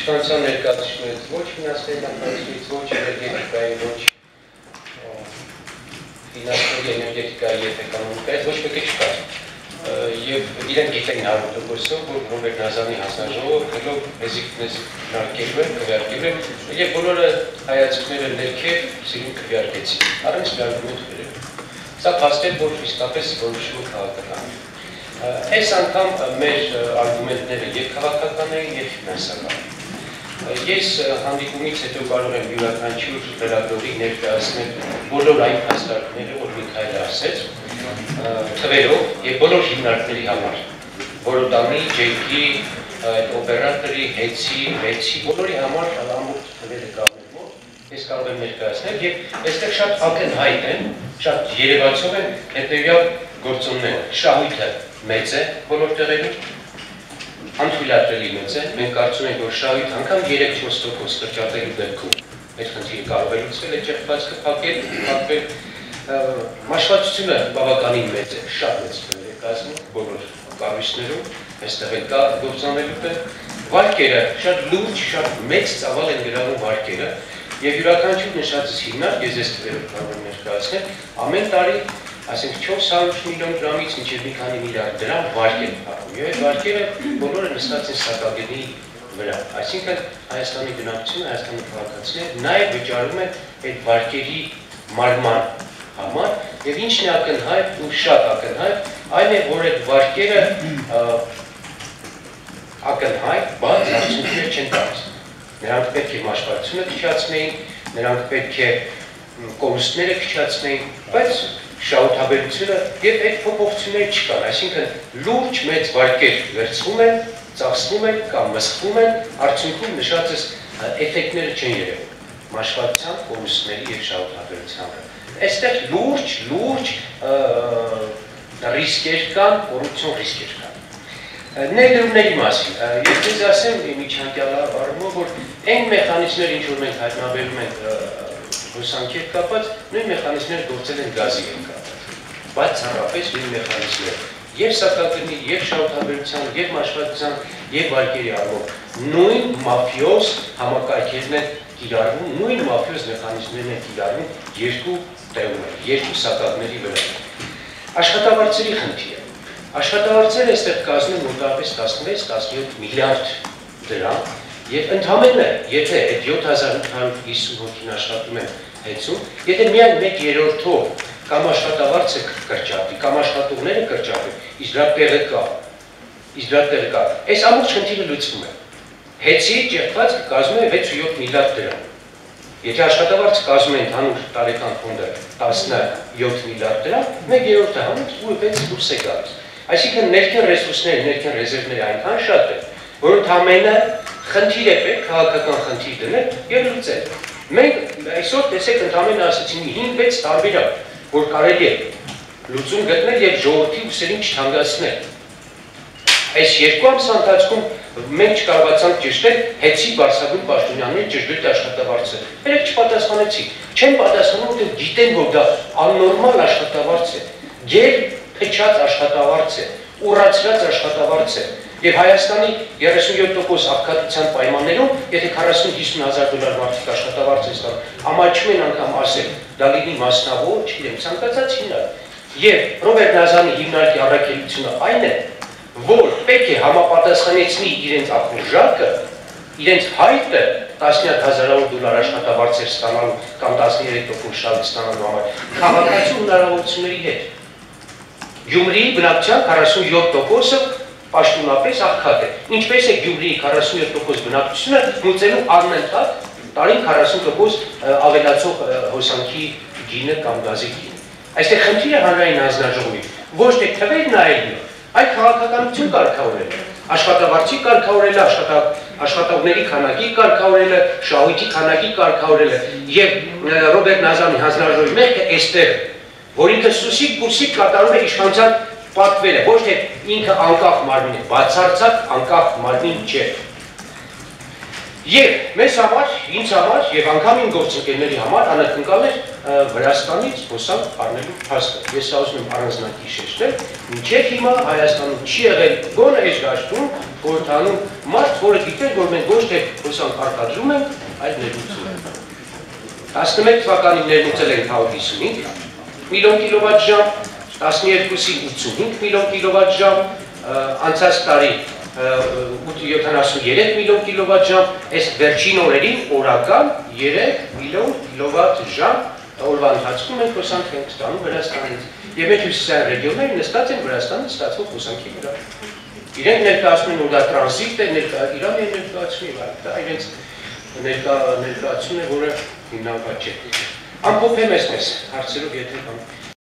իշխանության ներկայացուցիչներից ոչ ֆինանսական կառույցներից, ոչ էներգետիկայի, ոչ ֆինանսների, էներգետիկայի և էկոնոմիկայից ոչ մեկը չկար։ Եվ իրենք գիտեին 100%-ով, որ Ռոբերտ Նազարյանի հանձնաժողովը քննելով մեզ քվեարկելու են, եւ բոլորը հայացքները ներքև սիրուն քվեարկեցին։ Առանց արգումենտների։ Սա փաստել, որ իսկապես որոշումը քաղաքական է։ Այս անգամ մեր արգումենտները եւ քաղաքական են եւ ֆինանսական։ Ես հանդիպումից հետո կարող եմ յուրաքանչյուր լրագրողի ներկայացնել բոլոր այն փաստարկները, որ Միքայելը ասեց, թվերով եւ բոլոր հիմնարկների համար, Որոտանի, ջեյքի, օպերատորի, հեցի, վեցի, բոլորի համար ամբողջ թվերը կազմել մոտ, ես կարող եմ ներկայացնել եւ այստեղ շատ ակնհայտ են, շատ երևացող են հետեւյալ գործոնները։ Շահույթը մեծ է բոլոր տեղերում, անթույլատրելի մեծ է, մենք կարծում ենք, որ շահույթ անգամ 3-4% կրճատելու դեպքում այդ խնդիրը կարող է լուծվել, այդ ճեղքվածքը փակել, մաշվածությունը բավականին մեծ է, շատ մեծ թվեր է կազմում բոլոր կառույցներում, այստեղ էլ կա գործանելու տեղ, վարկերը շատ լուրջ, շատ մեծ ծավալ են գրավում վարկերը, եւ յուրաքանչյուր նշածս հիմնարկ, ես այս թվերով կարող եմ ներկայացնել, ամեն տարի ասենք 400 միլիոն դրամից մինչև մի քանի միլիարդ դրամ վարկ են փակում։ Եվ այդ վարկերը բոլորը նստած են սակագնի վրա։ Այսինքն Հայաստանի բնակչությունը, Հայաստանի քաղաքացիները նաև վճարում են այդ վարկերի մարման համար, եւ ինչն է ակնհայտ ու շատ ակնհայտ, այն է, որ այդ վարկերը ակնհայտ բաց արդյունքներ չեն տալիս։ Նրանք պետք է մաշվածությունը քչացնեին, նրանք պետք է կորուստները քչացնեին, բայց շահութաբերությունը եւ այդ փոփոխությունները չկան, այսինքն լուրջ մեծ վարկեր վերցվում են, ծախսվում են կամ մսխվում են, արդյունքում նշածս էֆեկտները չեն երևում մաշվածության, կորուստների եւ շահութաբերության վրա։ Այստեղ լուրջ ռիսկեր կան, կոռուպցիոն ռիսկեր կան։ Ներդրումների մասին, ես ձեզ ասեմ միջանկյալ առումով, որ այն մեխանիզմները, ինչ որ մենք հայտնաբերում ենք հոսանքեր կապած, նույն մեխանիզմները գործել են գազի հետ կապած, բացառապես նույն մեխանիզմները, եւ սակագնի, եւ շահութաբերության, եւ մաշվածության, եւ վարկերի առումով, նույն մաֆիոզ համակարգերն են կիրառվում, նույն մաֆիոզ մեխանիզմներն են կիրառվում երկու տեղում, երկու սակագների վրա։ Աշխատավարձերի խնդիրը։ Աշխատավարձերը այստեղ կազմում մոտավորապես 16-17 միլիարդ դրամ, եւ ընդհանրապես, եթե այդ 7850 հոգին աշխատում են հեծում, եթե միայն 1/3-ով կամ աշխատավարձը կրճատվի, կամ աշխատողները կրճատվի, իսկ դրա տեղը կա, այս ամբողջ խնդիրը լուծվում է։ Հեծի ճեղքված կազմում է 6-7 միլիարդ դրամ։ Եթե աշխատավարձը կազմում է ընդհանուր տարեկան ֆոնդը 17 միլիարդ դրամ, 1/3-ը հանում ու 6 դուրս է գալիս։ Այսինքն ներքին ռեսուրսները, ներքին ռեզերվները այնքան շատ են, որ ընդհանրապես խնդիր է պետք քաղաքական խնդիր դնել եւ լուծել։ Մենք այսօր տեսեք ընդհանրապես ասացին 5-6 տարբերակ, որ կարելի է լուծում գտնել եւ ժողովրդի ուսերին չթանկացնել։ Այս երկու ամսվա ընթացքում մենք չկարողացանք ճշտել հեծի Բարսագույն պաշտոնյաների ճշգրիտ աշխատավարձը։ Երեք չպատասխանեցին։ Չեն պատասխանում, որտեղ գիտեն, որ դա աննորմալ աշխատավարձ է, գերփչած աշխատավարձ է, ուռացրած աշխատավարձ է։ Եվ Հայաստանի 37% աղքատության պայմաններում, եթե 40-50 հազար դոլար մարդիկ աշխատավարձ են ստանում, ամաչում են անգամ ասել, դա լինի մասնավոր, չգիտեմ, ցանկացած հիմնարկ։ Եվ Ռոբերտ Նազարյանի հիմնարկի առաքելությունը այն է, որ պետք է համապատասխանեցնի իրենց ախորժակը, իրենց հայտը տասնյակ հազարավոր դոլար աշխատավարձեր ստանալու կամ 13% շահույթ ստանալու համար քաղաքացու հնարավորությունների հետ։ Գյումրիի բնակչության 47%-ը պաշտոնապես աղքատ է։ Ինչպես է Գյումրիի 47% բնակչությունը մուծելու անընդհատ տարին 40% ավելացող հոսանքի գինը կամ գազի գինը։ Այստեղ խնդիրը հանրային հանձնաժողովի ոչ թե թվեր նայելն է, այլ քաղաքականություն կարգավորելը, աշխատավարձի կարգավորելը, աշխատողների քանակի կարգավորելը, շահույթի քանակի կարգավորելը եւ Ռոբերտ Նազարյանի հանձնաժողովի մեղքը այստեղ, որ ինքը սուսիկ-բուսիկ կատարում է իշխանության պատվերը, ոչ թե ինքը անկախ մարմին է, բացարձակ անկախ մարմին չէ։ Եվ մեզ համար, ինձ համար եւ անգամ իմ գործընկերների համար անակնկալ էր Վրաստանից հոսանք առնելու փաստը։ Ես սա ուզում եմ առանձնակի շեշտել, մինչև հիմա Հայաստանում չի եղել գոնե այս դաշտում խորհրդանում մարդ, որը գիտեր, որ մենք ոչ թե հոսանք արտադրում ենք, այլ ներմուծում ենք։ 11 թվականին ներմուծել ենք 155 միլիոն կիլովատ-ժամ, 12-ին 85 միլիոն կիլովատ-ժամ, անցած տարի 73 միլիոն կիլովատ-ժամ, այս վերջին օրերին օրական 3 միլիոն կիլովատ-ժամ օրվա ընթացքում մենք հոսանք ենք ստանում Վրաստանից։ Եվ այդ հյուսիսային ռեգիոնները նստած են Վրաստանից ստացվող հոսանքի վրա։ Իրենք ներկայացնում են, որ դա տրանզիտ է, Իրանը ներկայացնում է, դա իրենց ներկայացում է, որը հիմնական չէ։ Ամփոփեմ այսպես, հարցերով եթե կան։